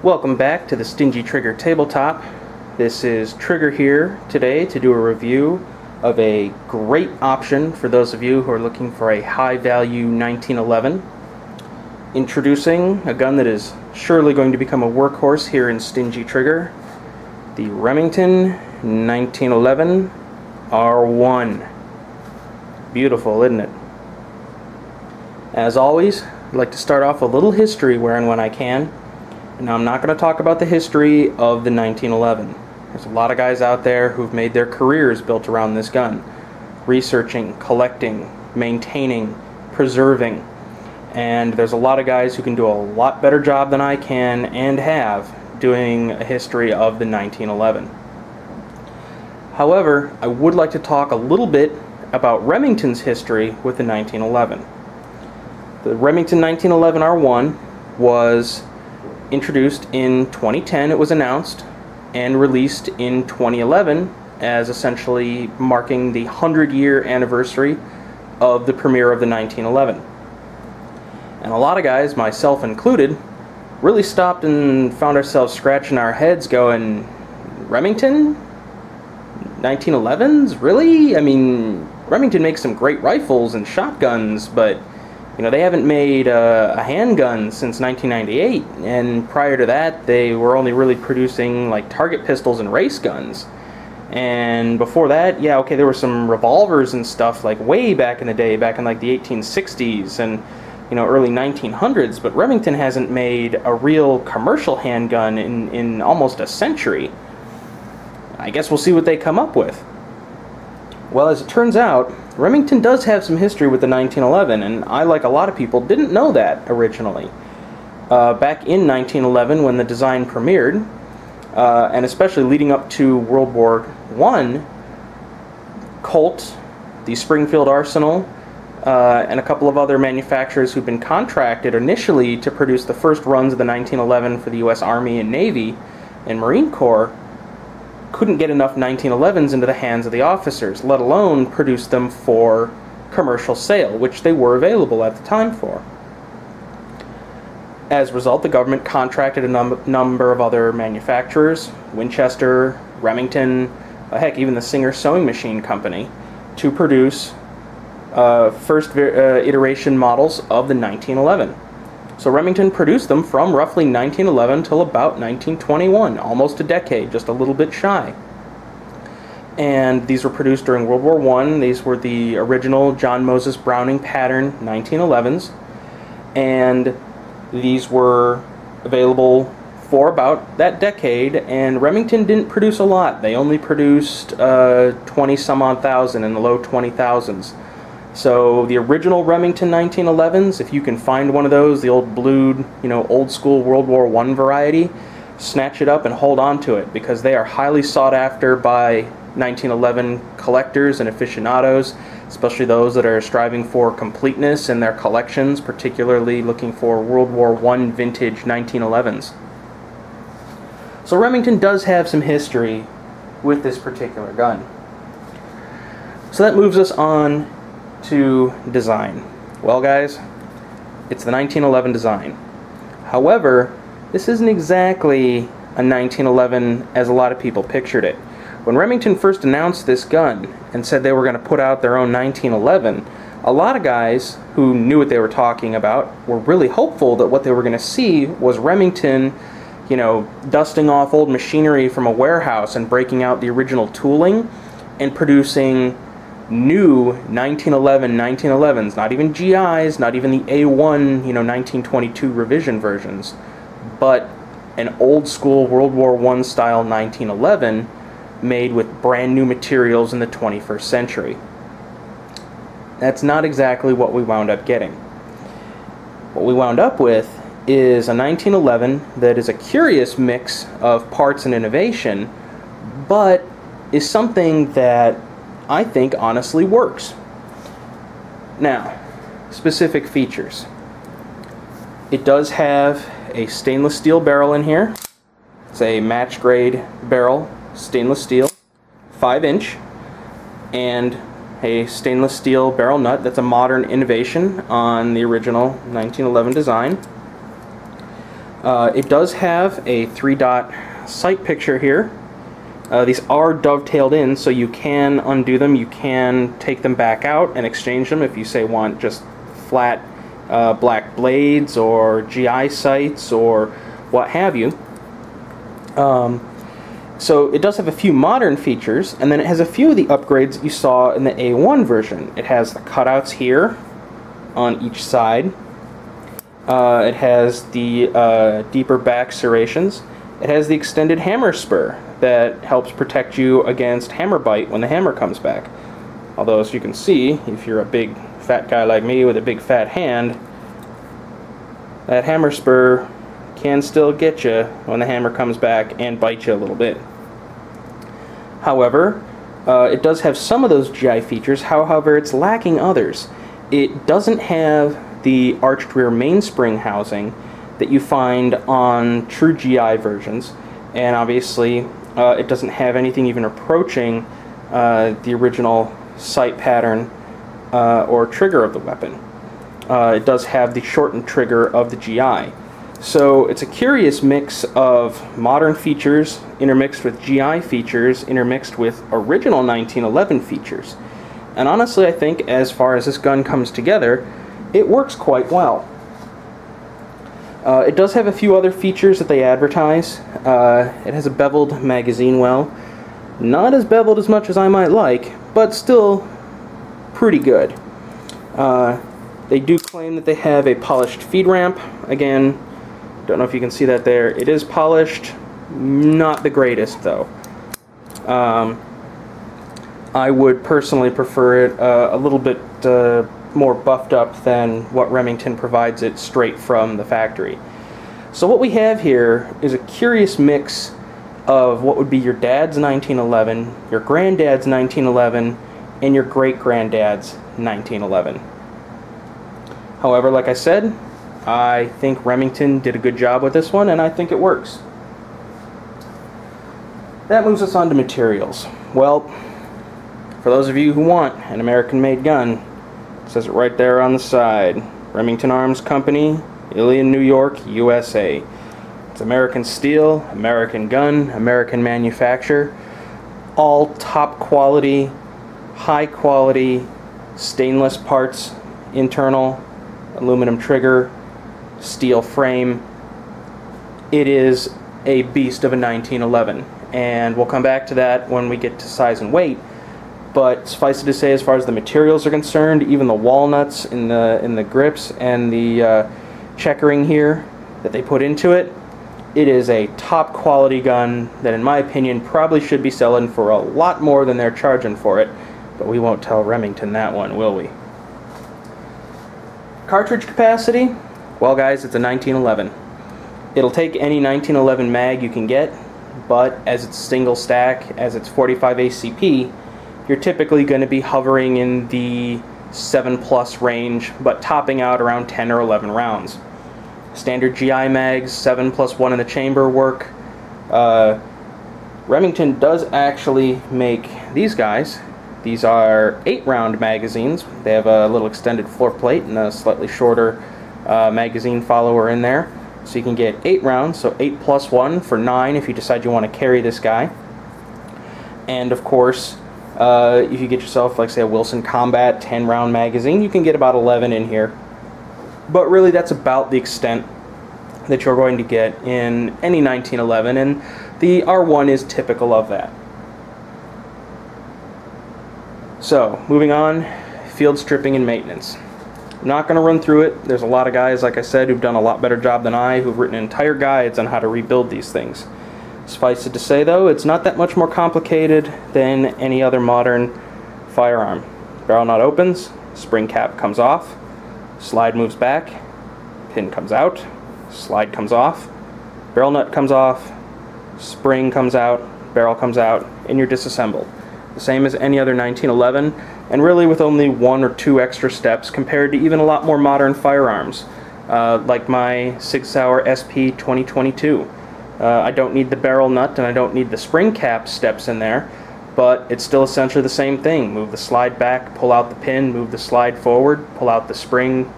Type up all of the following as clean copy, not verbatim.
Welcome back to the StingyTrigger tabletop. This is Trigger here today to do a review of a great option for those of you who are looking for a high-value 1911. Introducing a gun that is surely going to become a workhorse here in StingyTrigger, the Remington 1911 R1. Beautiful, isn't it? As always, I'd like to start off with a little history where and when I can. Now, I'm not going to talk about the history of the 1911. There's a lot of guys out there who've made their careers built around this gun. Researching, collecting, maintaining, preserving. And there's a lot of guys who can do a lot better job than I can and have doing a history of the 1911. However, I would like to talk a little bit about Remington's history with the 1911. The Remington 1911 R1 was introduced in 2010, it was announced, and released in 2011 as essentially marking the 100-year anniversary of the premiere of the 1911. And a lot of guys, myself included, really stopped and found ourselves scratching our heads going, Remington? 1911s? Really? I mean, Remington makes some great rifles and shotguns, but you know, they haven't made a handgun since 1998, and prior to that they were only really producing like target pistols and race guns. And before that, yeah, okay, there were some revolvers and stuff like way back in the day, back in like the 1860s and early 1900s, but Remington hasn't made a real commercial handgun in almost a century. I guess we'll see what they come up with. Well, as it turns out, Remington does have some history with the 1911, and I, like a lot of people, didn't know that originally. Back in 1911, when the design premiered, and especially leading up to World War I, Colt, the Springfield Arsenal, and a couple of other manufacturers who've been contracted initially to produce the first runs of the 1911 for the U.S. Army and Navy and Marine Corps, couldn't get enough 1911s into the hands of the officers, let alone produce them for commercial sale, which they were available at the time for. As a result, the government contracted a number of other manufacturers, Winchester, Remington, heck, even the Singer Sewing Machine Company, to produce first iteration models of the 1911. So Remington produced them from roughly 1911 till about 1921, almost a decade, just a little bit shy. And these were produced during World War I. These were the original John Moses Browning pattern 1911s. And these were available for about that decade, and Remington didn't produce a lot. They only produced 20-some-odd thousand, in the low 20,000s. So the original Remington 1911s, if you can find one of those, the old blued, old school World War I variety, snatch it up and hold on to it, because they are highly sought after by 1911 collectors and aficionados, especially those that are striving for completeness in their collections, particularly looking for World War I vintage 1911s. So Remington does have some history with this particular gun. So that moves us on to design. Well, guys, it's the 1911 design. However, this isn't exactly a 1911 as a lot of people pictured it. When Remington first announced this gun and said they were going to put out their own 1911, a lot of guys who knew what they were talking about were really hopeful that what they were going to see was Remington, dusting off old machinery from a warehouse and breaking out the original tooling and producing new 1911s, not even GIs, not even the A1, 1922 revision versions, but an old school World War I style 1911 made with brand new materials in the 21st century. That's not exactly what we wound up getting. What we wound up with is a 1911 that is a curious mix of parts and innovation, but is something that I think honestly works. Now, specific features. It does have a stainless steel barrel in here. It's a match grade barrel, stainless steel, 5-inch, and a stainless steel barrel nut. That's a modern innovation on the original 1911 design. It does have a 3-dot sight picture here. These are dovetailed in, so you can undo them. You can take them back out and exchange them if you, say, want just flat black blades or GI sights or what have you. So it does have a few modern features, and then it has a few of the upgrades that you saw in the A1 version. It has the cutouts here on each side. It has the deeper back serrations. It has the extended hammer spur that helps protect you against hammer bite when the hammer comes back. Although, as you can see, if you're a big fat guy like me with a big fat hand, that hammer spur can still get you when the hammer comes back and bite you a little bit. However, it does have some of those GI features, however it's lacking others. It doesn't have the arched rear mainspring housing that you find on true GI versions, and obviously it doesn't have anything even approaching the original sight pattern or trigger of the weapon. It does have the shortened trigger of the GI. So it's a curious mix of modern features intermixed with GI features intermixed with original 1911 features. And honestly, I think as far as this gun comes together, it works quite well. It does have a few other features that they advertise. It has a beveled magazine well. Not as beveled as much as I might like, but still pretty good. They do claim that they have a polished feed ramp. Again, don't know if you can see that there. It is polished, not the greatest though. I would personally prefer it a little bit more buffed up than what Remington provides it straight from the factory. So what we have here is a curious mix of what would be your dad's 1911, your granddad's 1911, and your great-granddad's 1911. However, like I said, I think Remington did a good job with this one, and I think it works. That moves us on to materials. Well, for those of you who want an American-made gun, it says it right there on the side. Remington Arms Company, Ilion, New York, USA. It's American steel, American gun, American manufacture. All top quality, high quality, stainless parts, internal, aluminum trigger, steel frame. It is a beast of a 1911, and we'll come back to that when we get to size and weight. But suffice it to say, as far as the materials are concerned, even the walnuts in the grips and the checkering here that they put into it, it is a top quality gun that, in my opinion, probably should be selling for a lot more than they're charging for it. But we won't tell Remington that one, will we? Cartridge capacity? Well, guys, it's a 1911. It'll take any 1911 mag you can get, but as it's single stack, as it's 45 ACP, you're typically going to be hovering in the 7+ range, but topping out around 10 or 11 rounds. Standard GI mags, 7+1 in the chamber work. Remington does actually make these guys. These are 8-round magazines. They have a little extended floor plate and a slightly shorter magazine follower in there. So you can get 8 rounds, so 8+1 for 9 if you decide you want to carry this guy. And of course, if you get yourself, like, say, a Wilson Combat 10-round magazine, you can get about 11 in here. But really, that's about the extent that you're going to get in any 1911, and the R1 is typical of that. So, moving on, field stripping and maintenance. I'm not going to run through it. There's a lot of guys, like I said, who've done a lot better job than I, who've written entire guides on how to rebuild these things. Suffice it to say, though, it's not that much more complicated than any other modern firearm. Barrel nut opens, spring cap comes off, slide moves back, pin comes out, slide comes off, barrel nut comes off, spring comes out, barrel comes out, and you're disassembled. The same as any other 1911, and really with only 1 or 2 extra steps compared to even a lot more modern firearms, like my Sig Sauer SP 2022. I don't need the barrel nut and I don't need the spring cap steps in there, but it's still essentially the same thing. Move the slide back, pull out the pin, move the slide forward, pull out the spring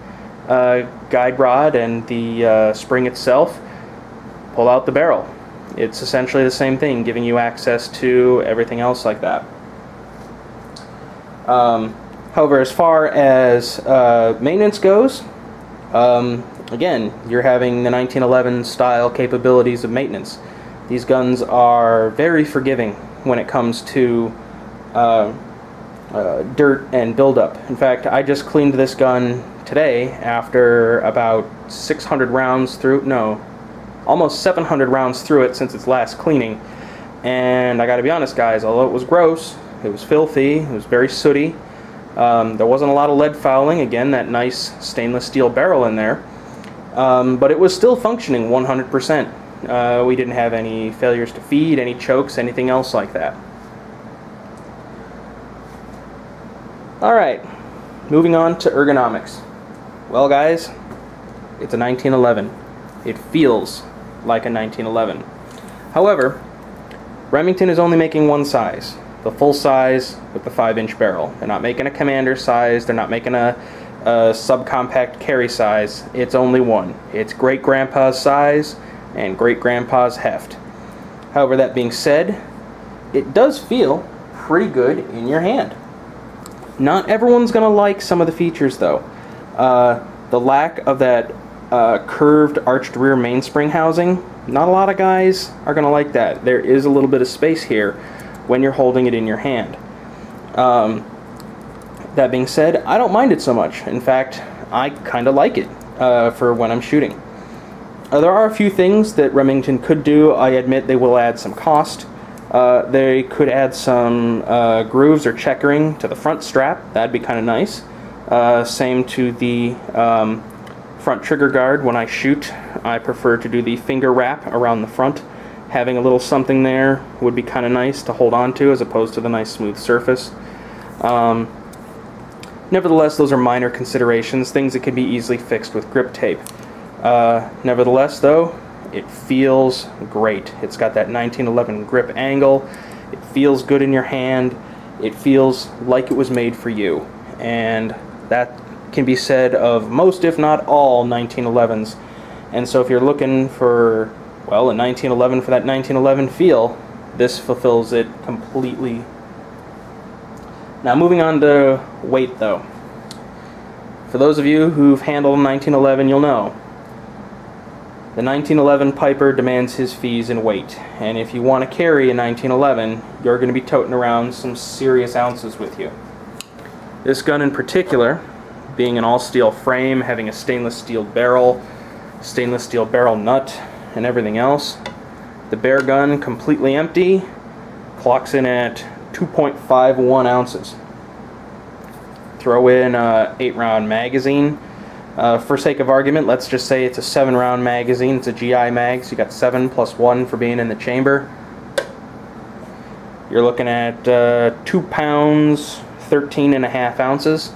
guide rod and the spring itself, pull out the barrel. It's essentially the same thing, giving you access to everything else like that. However, as far as maintenance goes, again, you're having the 1911 style capabilities of maintenance. These guns are very forgiving when it comes to dirt and buildup. In fact, I just cleaned this gun today after about 600 rounds through, no, almost 700 rounds through it since its last cleaning. And I gotta be honest, guys, although it was gross, it was filthy, it was very sooty, there wasn't a lot of lead fouling, again, that nice stainless steel barrel in there, but it was still functioning 100%. We didn't have any failures to feed, any chokes, anything else like that. Alright, moving on to ergonomics. Well, guys, it's a 1911. It feels like a 1911. However, Remington is only making one size, the full size with the 5-inch barrel. They're not making a commander size, they're not making a subcompact carry size. It's only one. It's great grandpa's size and great grandpa's heft. However, that being said, it does feel pretty good in your hand. Not everyone's gonna like some of the features though. The lack of that curved arched rear mainspring housing, not a lot of guys are gonna like that. There is a little bit of space here when you're holding it in your hand. That being said, I don't mind it so much. In fact, I kinda like it for when I'm shooting. There are a few things that Remington could do. I admit they will add some cost. They could add some grooves or checkering to the front strap. That'd be kind of nice. Same to the front trigger guard. When I shoot, I prefer to do the finger wrap around the front. Having a little something there would be kind of nice to hold on to as opposed to the nice smooth surface. Nevertheless, those are minor considerations, things that can be easily fixed with grip tape. Nevertheless, though, it feels great. It's got that 1911 grip angle. It feels good in your hand. It feels like it was made for you. And that can be said of most, if not all, 1911s. And so if you're looking for, well, a 1911 for that 1911 feel, this fulfills it completely. Now moving on to weight, though. For those of you who've handled a 1911, you'll know the 1911 Piper demands his fees in weight, and if you want to carry a 1911, you're going to be toting around some serious ounces with you. This gun in particular, being an all-steel frame, having a stainless steel barrel nut, and everything else, the bare gun completely empty clocks in at 2.51 ounces. Throw in a 8-round magazine. For sake of argument, let's just say it's a 7-round magazine. It's a GI mag, so you got 7 plus 1 for being in the chamber. You're looking at 2 pounds, 13.5 ounces.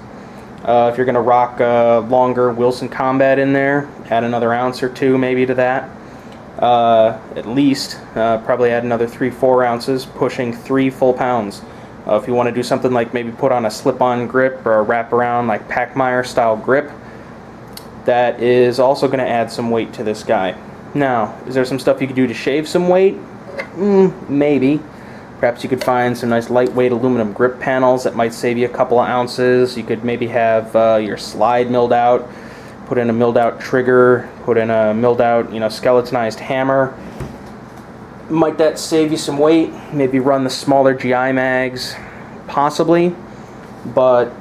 If you're going to rock a longer Wilson Combat in there, add another ounce or 2 maybe to that. At least, probably add another 3-4 ounces, pushing 3 full pounds. If you want to do something like maybe put on a slip-on grip or a wrap-around like Packmeyer style grip, that is also going to add some weight to this guy. Now, is there some stuff you could do to shave some weight? Maybe. Perhaps you could find some nice lightweight aluminum grip panels that might save you a couple of ounces. You could maybe have your slide milled out, put in a milled out trigger, put in a milled out, skeletonized hammer. Might that save you some weight? Maybe run the smaller GI mags? Possibly. But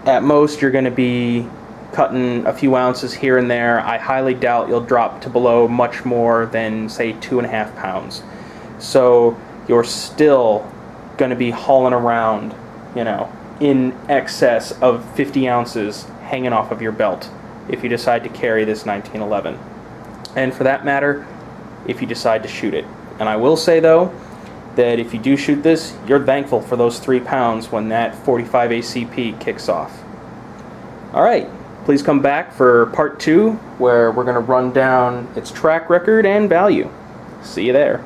at most you're going to be cutting a few ounces here and there. I highly doubt you'll drop to below much more than, say, 2.5 pounds. So you're still going to be hauling around, in excess of 50 ounces hanging off of your belt if you decide to carry this 1911. And for that matter, if you decide to shoot it. And I will say, though, that if you do shoot this, you're thankful for those 3 pounds when that 45 ACP kicks off. Alright. Please come back for part 2, where we're going to run down its track record and value. See you there.